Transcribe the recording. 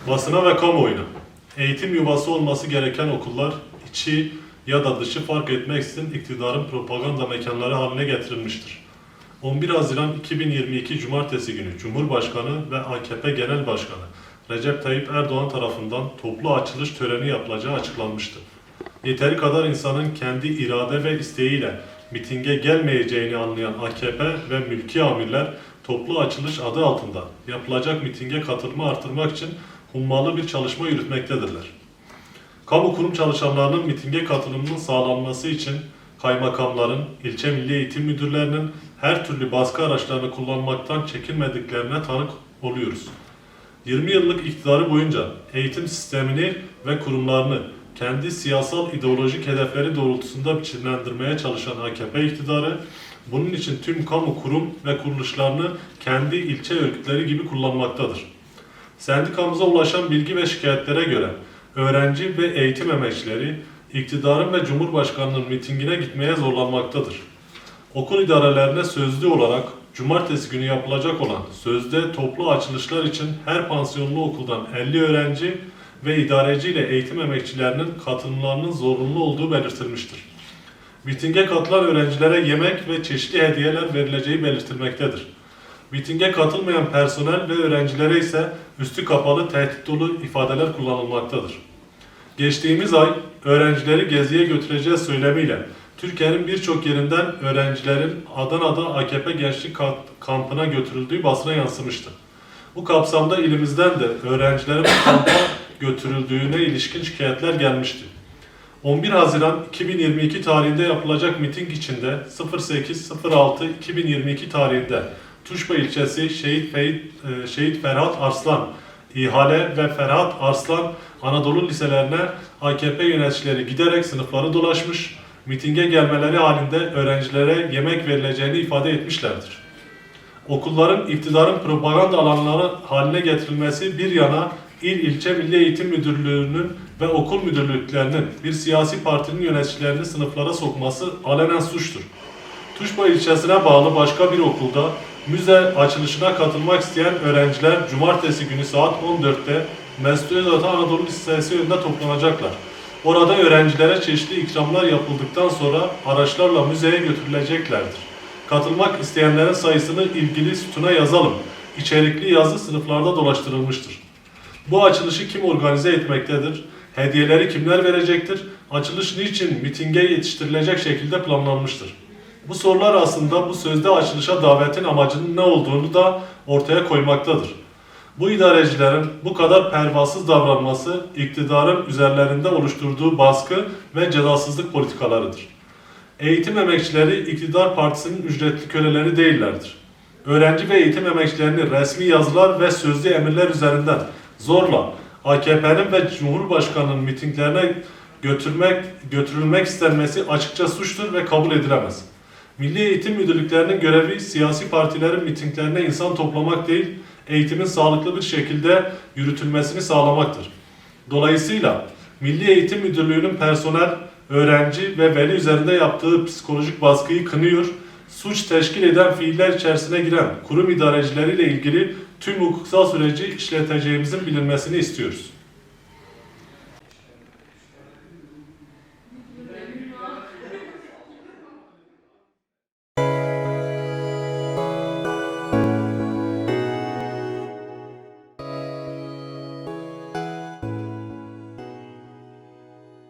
Basına ve kamuoyuna. Eğitim yuvası olması gereken okullar içi ya da dışı fark etmeksizin iktidarın propaganda mekanları haline getirilmiştir. 11 Haziran 2022 Cumartesi günü Cumhurbaşkanı ve AKP Genel Başkanı Recep Tayyip Erdoğan tarafından toplu açılış töreni yapılacağı açıklanmıştı. Yeteri kadar insanın kendi irade ve isteğiyle mitinge gelmeyeceğini anlayan AKP ve mülki amirler toplu açılış adı altında yapılacak mitinge katılımı artırmak için hummalı bir çalışma yürütmektedirler. Kamu kurum çalışanlarının mitinge katılımının sağlanması için kaymakamların, ilçe milli eğitim müdürlerinin her türlü baskı araçlarını kullanmaktan çekinmediklerine tanık oluyoruz. 20 yıllık iktidarı boyunca eğitim sistemini ve kurumlarını kendi siyasal ideolojik hedefleri doğrultusunda biçimlendirmeye çalışan AKP iktidarı, bunun için tüm kamu kurum ve kuruluşlarını kendi ilçe örgütleri gibi kullanmaktadır. Sendikamıza ulaşan bilgi ve şikayetlere göre öğrenci ve eğitim emekçileri iktidarın ve Cumhurbaşkanı'nın mitingine gitmeye zorlanmaktadır. Okul idarelerine sözlü olarak cumartesi günü yapılacak olan sözde toplu açılışlar için her pansiyonlu okuldan 50 öğrenci ve idareci ile eğitim emekçilerinin katılımlarının zorunlu olduğu belirtilmiştir. Mitinge katılan öğrencilere yemek ve çeşitli hediyeler verileceği belirtilmektedir. Mitinge katılmayan personel ve öğrencilere ise üstü kapalı tehdit dolu ifadeler kullanılmaktadır. Geçtiğimiz ay öğrencileri geziye götüreceğiz söylemiyle Türkiye'nin birçok yerinden öğrencilerin Adana'da AKP Gençlik Kampı'na götürüldüğü basına yansımıştı. Bu kapsamda ilimizden de öğrencilerin bu kampa götürüldüğüne ilişkin şikayetler gelmişti. 11 Haziran 2022 tarihinde yapılacak miting içinde 08.06.2022 tarihinde Tuşba ilçesi Şehit Ferhat Arslan İhale ve Ferhat Arslan Anadolu liselerine AKP yöneticileri giderek sınıfları dolaşmış, mitinge gelmeleri halinde öğrencilere yemek verileceğini ifade etmişlerdir. Okulların iktidarın propaganda alanları haline getirilmesi bir yana ilçe Milli Eğitim Müdürlüğü'nün ve okul müdürlüklerinin bir siyasi partinin yöneticilerini sınıflara sokması alenen suçtur. Tuşba ilçesine bağlı başka bir okulda müze açılışına katılmak isteyen öğrenciler cumartesi günü saat 14'te Mesut Özat Anadolu Lisesi önünde toplanacaklar. Orada öğrencilere çeşitli ikramlar yapıldıktan sonra araçlarla müzeye götürüleceklerdir. Katılmak isteyenlerin sayısını ilgili sütuna yazalım. İçerikli yazı sınıflarda dolaştırılmıştır. Bu açılışı kim organize etmektedir? Hediyeleri kimler verecektir? Açılış niçin mitinge yetiştirilecek şekilde planlanmıştır? Bu sorular aslında bu sözde açılışa davetin amacının ne olduğunu da ortaya koymaktadır. Bu idarecilerin bu kadar pervasız davranması iktidarın üzerlerinde oluşturduğu baskı ve cezasızlık politikalarıdır. Eğitim emekçileri iktidar partisinin ücretli köleleri değillerdir. Öğrenci ve eğitim emekçilerini resmi yazılar ve sözlü emirler üzerinden zorla AKP'nin ve Cumhurbaşkanı'nın mitinglerine götürülmek istenmesi açıkça suçtur ve kabul edilemez. Milli Eğitim Müdürlüklerinin görevi siyasi partilerin mitinglerine insan toplamak değil, eğitimin sağlıklı bir şekilde yürütülmesini sağlamaktır. Dolayısıyla Milli Eğitim Müdürlüğü'nün personel, öğrenci ve veli üzerinde yaptığı psikolojik baskıyı kınıyor, suç teşkil eden fiiller içerisine giren kurum idarecileriyle ilgili tüm hukuksal süreci işleteceğimizin bilinmesini istiyoruz.